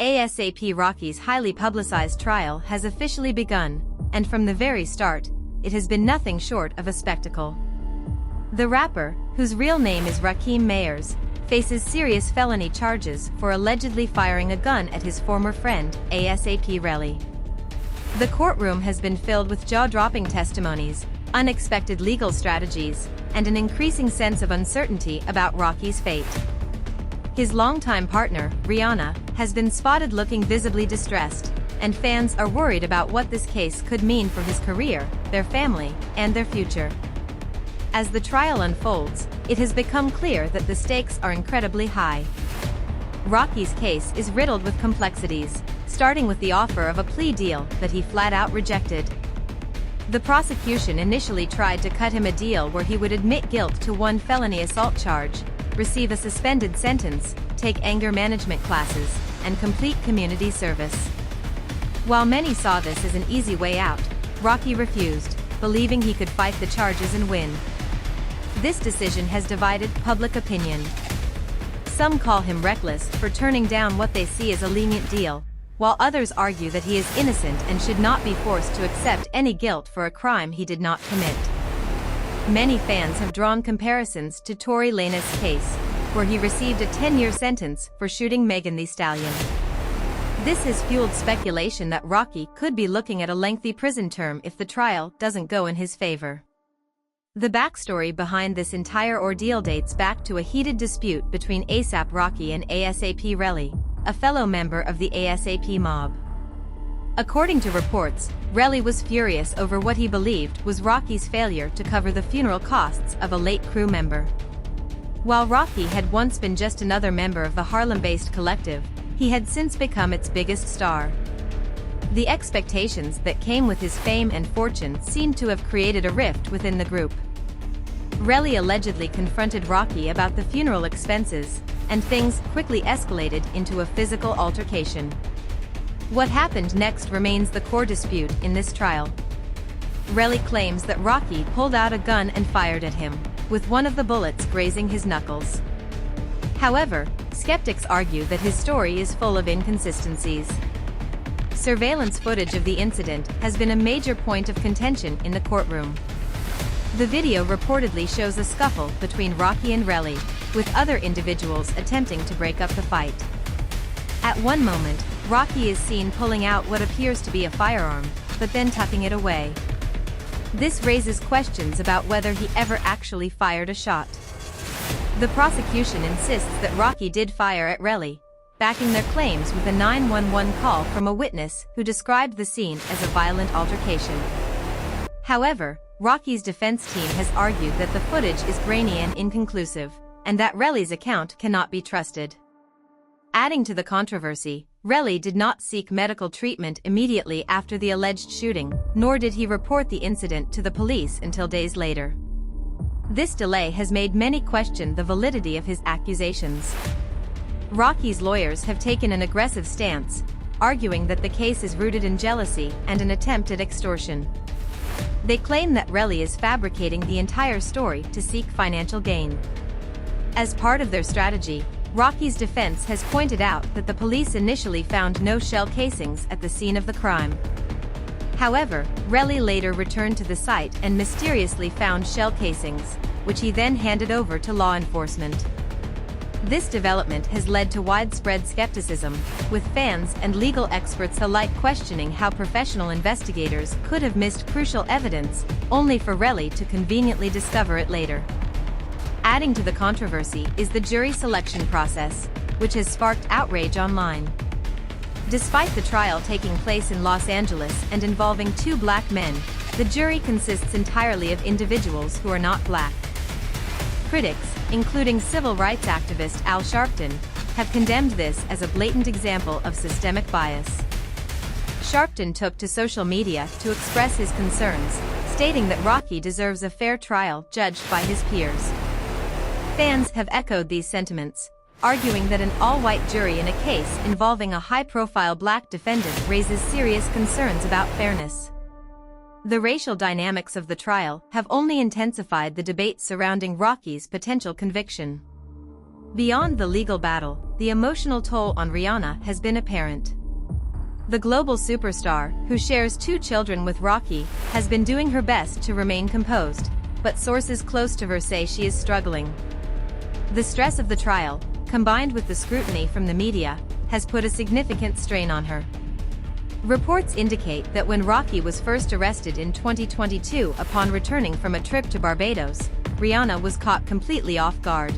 ASAP Rocky's highly publicized trial has officially begun, and from the very start, it has been nothing short of a spectacle. The rapper, whose real name is Rakim Mayers, faces serious felony charges for allegedly firing a gun at his former friend, ASAP Relly. The courtroom has been filled with jaw-dropping testimonies, unexpected legal strategies, and an increasing sense of uncertainty about Rocky's fate. His longtime partner, Rihanna, has been spotted looking visibly distressed, and fans are worried about what this case could mean for his career, their family, and their future. As the trial unfolds, it has become clear that the stakes are incredibly high. Rocky's case is riddled with complexities, starting with the offer of a plea deal that he flat-out rejected. The prosecution initially tried to cut him a deal where he would admit guilt to one felony assault charge, receive a suspended sentence, take anger management classes, and complete community service. While many saw this as an easy way out, Rocky refused, believing he could fight the charges and win. This decision has divided public opinion. Some call him reckless for turning down what they see as a lenient deal, while others argue that he is innocent and should not be forced to accept any guilt for a crime he did not commit. Many fans have drawn comparisons to Tory Lanez's case, where he received a 10-year sentence for shooting Megan Thee Stallion. This has fueled speculation that Rocky could be looking at a lengthy prison term if the trial doesn't go in his favor. The backstory behind this entire ordeal dates back to a heated dispute between A$AP Rocky and ASAP Relly, a fellow member of the ASAP mob. According to reports, Relly was furious over what he believed was Rocky's failure to cover the funeral costs of a late crew member. While Rocky had once been just another member of the Harlem-based collective, he had since become its biggest star. The expectations that came with his fame and fortune seemed to have created a rift within the group. Relly allegedly confronted Rocky about the funeral expenses, and things quickly escalated into a physical altercation. What happened next remains the core dispute in this trial. Relly claims that Rocky pulled out a gun and fired at him, with one of the bullets grazing his knuckles. However, skeptics argue that his story is full of inconsistencies. Surveillance footage of the incident has been a major point of contention in the courtroom. The video reportedly shows a scuffle between Rocky and Relly, with other individuals attempting to break up the fight. At one moment, Rocky is seen pulling out what appears to be a firearm, but then tucking it away. This raises questions about whether he ever actually fired a shot. The prosecution insists that Rocky did fire at Relly, backing their claims with a 911 call from a witness who described the scene as a violent altercation. However, Rocky's defense team has argued that the footage is grainy and inconclusive, and that Relly's account cannot be trusted. Adding to the controversy, Relly did not seek medical treatment immediately after the alleged shooting, nor did he report the incident to the police until days later. This delay has made many question the validity of his accusations. Rocky's lawyers have taken an aggressive stance, arguing that the case is rooted in jealousy and an attempt at extortion. They claim that Relly is fabricating the entire story to seek financial gain. As part of their strategy, Rocky's defense has pointed out that the police initially found no shell casings at the scene of the crime. However, Relly later returned to the site and mysteriously found shell casings, which he then handed over to law enforcement. This development has led to widespread skepticism, with fans and legal experts alike questioning how professional investigators could have missed crucial evidence, only for Relly to conveniently discover it later. Adding to the controversy is the jury selection process, which has sparked outrage online. Despite the trial taking place in Los Angeles and involving two black men, the jury consists entirely of individuals who are not black. Critics, including civil rights activist Al Sharpton, have condemned this as a blatant example of systemic bias. Sharpton took to social media to express his concerns, stating that Rocky deserves a fair trial judged by his peers. Fans have echoed these sentiments, arguing that an all-white jury in a case involving a high-profile black defendant raises serious concerns about fairness. The racial dynamics of the trial have only intensified the debate surrounding Rocky's potential conviction. Beyond the legal battle, the emotional toll on Rihanna has been apparent. The global superstar, who shares 2 children with Rocky, has been doing her best to remain composed, but sources close to her say she is struggling. The stress of the trial, combined with the scrutiny from the media, has put a significant strain on her. Reports indicate that when Rocky was first arrested in 2022 upon returning from a trip to Barbados, Rihanna was caught completely off guard.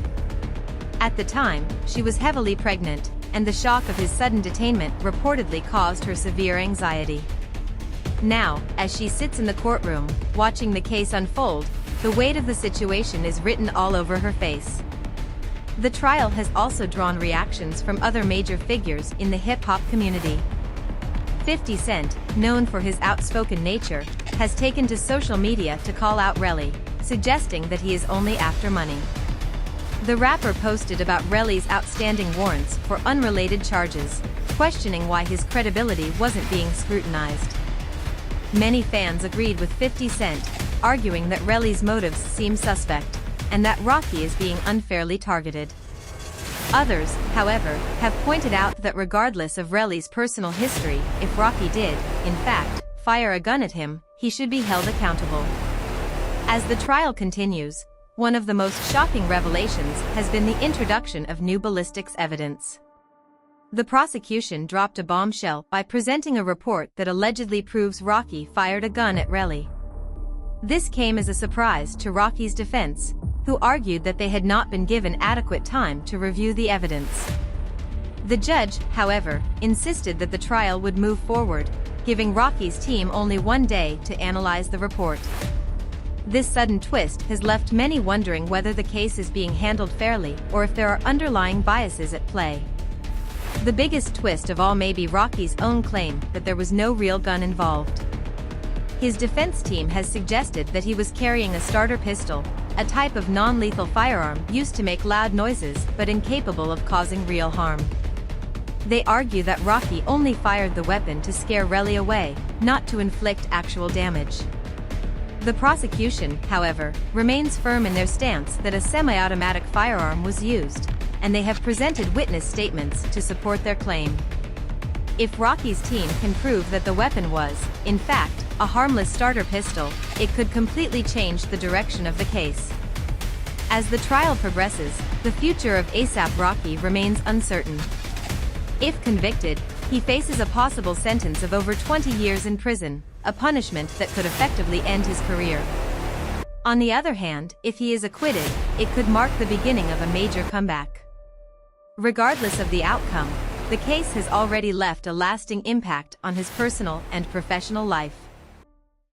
At the time, she was heavily pregnant, and the shock of his sudden detainment reportedly caused her severe anxiety. Now, as she sits in the courtroom, watching the case unfold, the weight of the situation is written all over her face. The trial has also drawn reactions from other major figures in the hip-hop community. 50 Cent, known for his outspoken nature, has taken to social media to call out Relly, suggesting that he is only after money. The rapper posted about Relly's outstanding warrants for unrelated charges, questioning why his credibility wasn't being scrutinized. Many fans agreed with 50 Cent, arguing that Relly's motives seem suspect, and that Rocky is being unfairly targeted. Others, however, have pointed out that regardless of Relly's personal history, if Rocky did, in fact, fire a gun at him, he should be held accountable. As the trial continues, one of the most shocking revelations has been the introduction of new ballistics evidence. The prosecution dropped a bombshell by presenting a report that allegedly proves Rocky fired a gun at Relly. This came as a surprise to Rocky's defense, who argued that they had not been given adequate time to review the evidence. The judge, however, insisted that the trial would move forward, giving Rocky's team only 1 day to analyze the report. This sudden twist has left many wondering whether the case is being handled fairly or if there are underlying biases at play. The biggest twist of all may be Rocky's own claim that there was no real gun involved. His defense team has suggested that he was carrying a starter pistol, a type of non-lethal firearm used to make loud noises but incapable of causing real harm. They argue that Rocky only fired the weapon to scare Relly away, not to inflict actual damage. The prosecution, however, remains firm in their stance that a semi-automatic firearm was used, and they have presented witness statements to support their claim. If Rocky's team can prove that the weapon was, in fact, a harmless starter pistol, it could completely change the direction of the case. As the trial progresses, the future of A$AP Rocky remains uncertain. If convicted, he faces a possible sentence of over 20 years in prison, a punishment that could effectively end his career. On the other hand, if he is acquitted, it could mark the beginning of a major comeback. Regardless of the outcome, the case has already left a lasting impact on his personal and professional life.